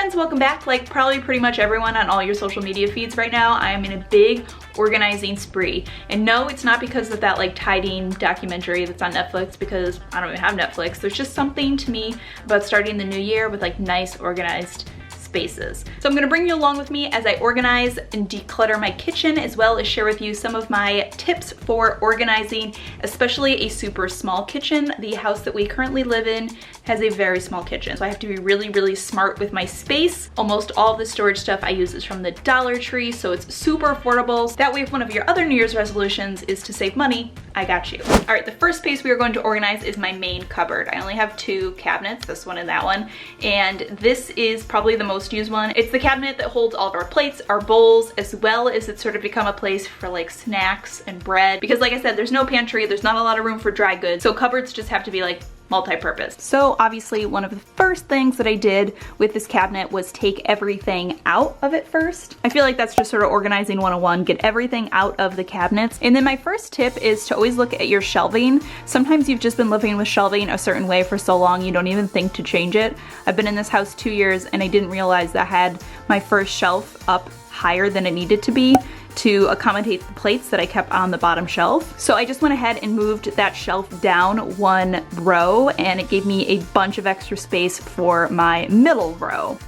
friends, welcome back. Like probably pretty much everyone on all your social media feeds right now, I am in a big organizing spree. And no, it's not because of that like tidying documentary that's on Netflix, because I don't even have Netflix. There's just something to me about starting the new year with like nice organized spaces. So I'm gonna bring you along with me as I organize and declutter my kitchen, as well as share with you some of my tips for organizing, especially a super small kitchen. The house that we currently live in has a very small kitchen, so I have to be really, really smart with my space. Almost all of the storage stuff I use is from the Dollar Tree, so it's super affordable. That way, if one of your other New Year's resolutions is to save money, I got you. All right, the first space we are going to organize is my main cupboard. I only have two cabinets, this one and that one, and this is probably the most used one. It's the cabinet that holds all of our plates, our bowls, as well as it's sort of become a place for like snacks and bread, because like I said, there's no pantry, there's not a lot of room for dry goods, so cupboards just have to be like multi-purpose. So obviously one of the first things that I did with this cabinet was take everything out of it first. I feel like that's just sort of organizing 101, get everything out of the cabinets. And then my first tip is to always look at your shelving. Sometimes you've just been living with shelving a certain way for so long you don't even think to change it. I've been in this house 2 years and I didn't realize that I had my first shelf up higher than it needed to be to accommodate the plates that I kept on the bottom shelf. So I just went ahead and moved that shelf down one row, and it gave me a bunch of extra space for my middle row.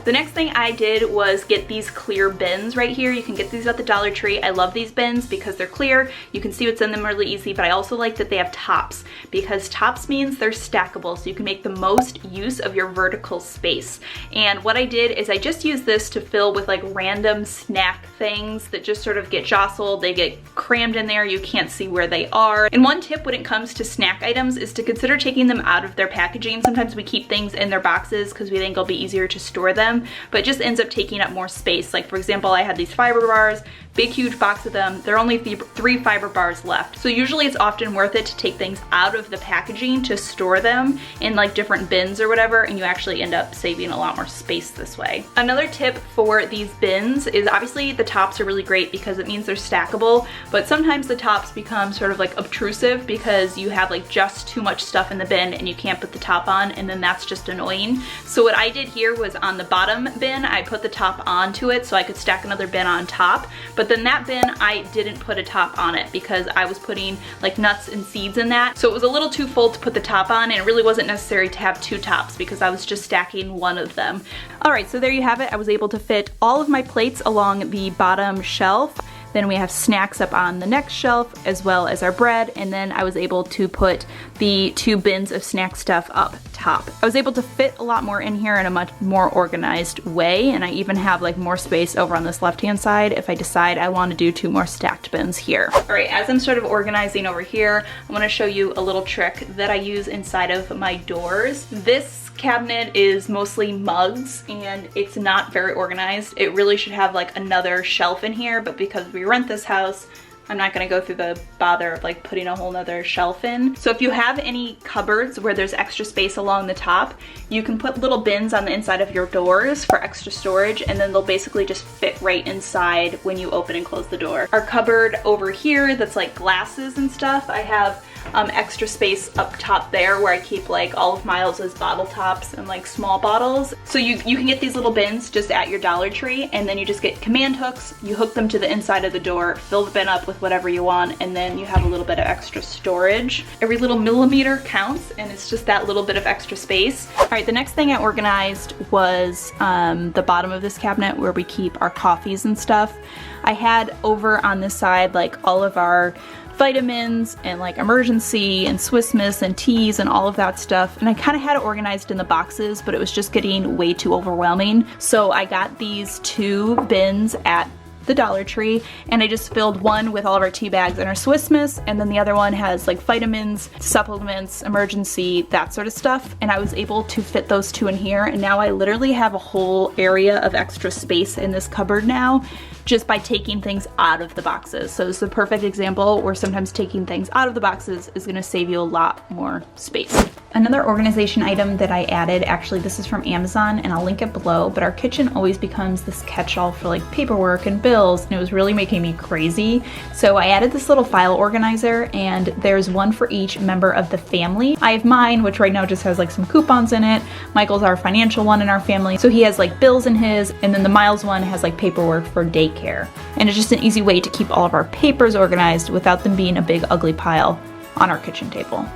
The next thing I did was get these clear bins right here. You can get these at the Dollar Tree. I love these bins because they're clear. You can see what's in them really easy, but I also like that they have tops, because tops means they're stackable, so you can make the most use of your vertical space. And what I did is I just used this to fill with like random snack things that just sort of get jostled. They get crammed in there. You can't see where they are. And one tip when it comes to snack items is to consider taking them out of their packaging. Sometimes we keep things in their boxes because we think it'll be easier to store them, but it just ends up taking up more space. Like for example, I had these fiber bars, big huge box of them. There are only three fiber bars left. So usually it's often worth it to take things out of the packaging to store them in like different bins or whatever, and you actually end up saving a lot more space this way. Another tip for these bins is obviously the tops are really great because it means they're stackable, but sometimes the tops become sort of like obtrusive because you have like just too much stuff in the bin and you can't put the top on, and then that's just annoying. So what I did here was on the bottom bin, I put the top onto it so I could stack another bin on top. But then that bin, I didn't put a top on it because I was putting like nuts and seeds in that. So it was a little too full to put the top on, and it really wasn't necessary to have two tops because I was just stacking one of them. All right, so there you have it. I was able to fit all of my plates along the bottom shelf. Then we have snacks up on the next shelf, as well as our bread, and then I was able to put the two bins of snack stuff up top. I was able to fit a lot more in here in a much more organized way, and I even have like more space over on this left-hand side if I decide I want to do two more stacked bins here. All right, as I'm sort of organizing over here, I want to show you a little trick that I use inside of my doors. This cabinet is mostly mugs and it's not very organized. It really should have like another shelf in here, but because we rent this house, I'm not gonna go through the bother of like putting a whole nother shelf in. So if you have any cupboards where there's extra space along the top, you can put little bins on the inside of your doors for extra storage, and then they'll basically just fit right inside when you open and close the door. Our cupboard over here that's like glasses and stuff, I have extra space up top there where I keep like all of Miles's bottle tops and like small bottles. So you can get these little bins just at your Dollar Tree, and then you just get command hooks, you hook them to the inside of the door, fill the bin up with whatever you want, and then you have a little bit of extra storage. Every little millimeter counts, and it's just that little bit of extra space. All right, the next thing I organized was the bottom of this cabinet where we keep our coffees and stuff. I had over on this side like all of our vitamins and like Emergency and Swiss Miss and teas and all of that stuff, and I kind of had it organized in the boxes, but it was just getting way too overwhelming. So I got these two bins at the Dollar Tree, and I just filled one with all of our tea bags and our Swiss Miss, and then the other one has like vitamins, supplements, Emergency, that sort of stuff, and I was able to fit those two in here, and now I literally have a whole area of extra space in this cupboard now just by taking things out of the boxes. So this is a perfect example where sometimes taking things out of the boxes is gonna save you a lot more space. Another organization item that I added, actually this is from Amazon and I'll link it below, but our kitchen always becomes this catch-all for like paperwork and bills, and it was really making me crazy. So I added this little file organizer, and there's one for each member of the family. I have mine, which right now just has like some coupons in it. Michael's our financial one in our family, so he has like bills in his, and then the Miles one has like paperwork for daycare. And it's just an easy way to keep all of our papers organized without them being a big ugly pile on our kitchen table.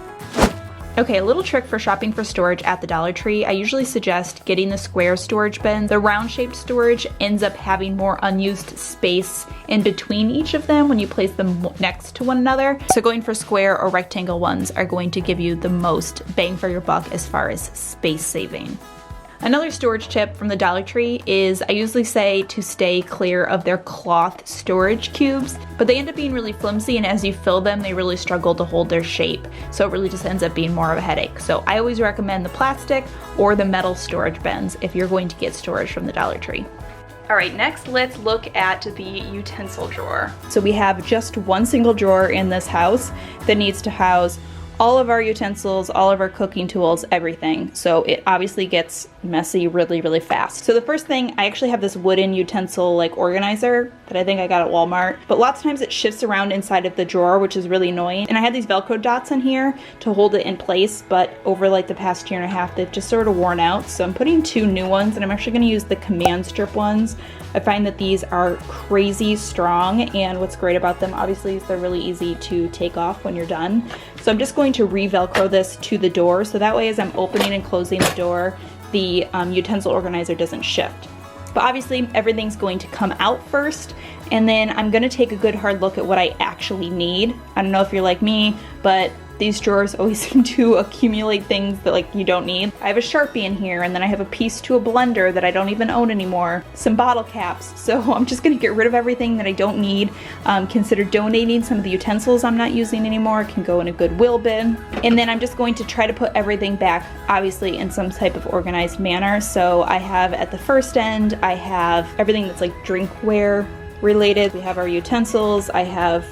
Okay, a little trick for shopping for storage at the Dollar Tree. I usually suggest getting the square storage bins. The round-shaped storage ends up having more unused space in between each of them when you place them next to one another. So going for square or rectangle ones are going to give you the most bang for your buck as far as space saving. Another storage tip from the Dollar Tree is I usually say to stay clear of their cloth storage cubes, but they end up being really flimsy, and as you fill them, they really struggle to hold their shape. So it really just ends up being more of a headache. So I always recommend the plastic or the metal storage bins if you're going to get storage from the Dollar Tree. All right, next let's look at the utensil drawer. So we have just one single drawer in this house that needs to house all of our utensils, all of our cooking tools, everything. So it obviously gets messy really, really fast. So the first thing, I actually have this wooden utensil like organizer that I think I got at Walmart, but lots of times it shifts around inside of the drawer, which is really annoying. And I had these Velcro dots in here to hold it in place, but over like the past year and a half, they've just sort of worn out. So I'm putting two new ones, and I'm actually gonna use the command strip ones. I find that these are crazy strong, and what's great about them obviously is they're really easy to take off when you're done. So I'm just going to re-Velcro this to the door, so that way as I'm opening and closing the door, the utensil organizer doesn't shift. But obviously everything's going to come out first, and then I'm gonna take a good hard look at what I actually need. I don't know if you're like me, but these drawers always seem to accumulate things that like you don't need. I have a Sharpie in here, and then I have a piece to a blender that I don't even own anymore, some bottle caps. So I'm just gonna get rid of everything that I don't need. Consider donating some of the utensils I'm not using anymore. It can go in a Goodwill bin. And then I'm just going to try to put everything back, obviously in some type of organized manner. So I have at the first end, I have everything that's like drinkware related. We have our utensils, I have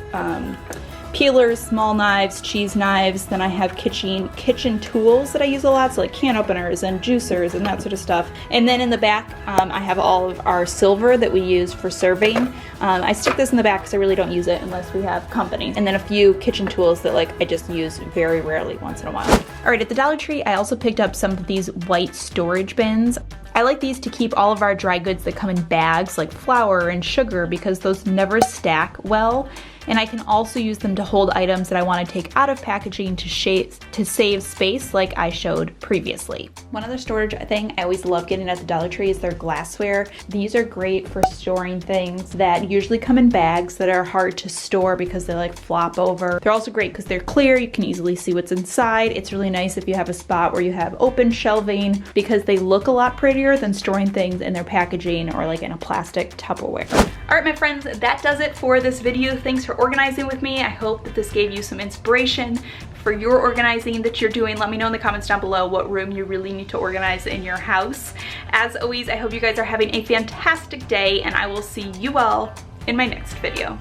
peelers, small knives, cheese knives, then I have kitchen tools that I use a lot, so like can openers and juicers and that sort of stuff. And then in the back, I have all of our silver that we use for serving. I stick this in the back because I really don't use it unless we have company. And then a few kitchen tools that like I just use very rarely, once in a while. All right, at the Dollar Tree, I also picked up some of these white storage bins. I like these to keep all of our dry goods that come in bags like flour and sugar because those never stack well. And I can also use them to hold items that I want to take out of packaging to save space like I showed previously. One other storage thing I always love getting at the Dollar Tree is their glassware. These are great for storing things that usually come in bags that are hard to store because they like flop over. They're also great because they're clear, you can easily see what's inside. It's really nice if you have a spot where you have open shelving because they look a lot prettier than storing things in their packaging or like in a plastic Tupperware. All right, my friends, that does it for this video. Thanks for organizing with me. I hope that this gave you some inspiration for your organizing that you're doing. Let me know in the comments down below what room you really need to organize in your house. As always, I hope you guys are having a fantastic day, and I will see you all in my next video.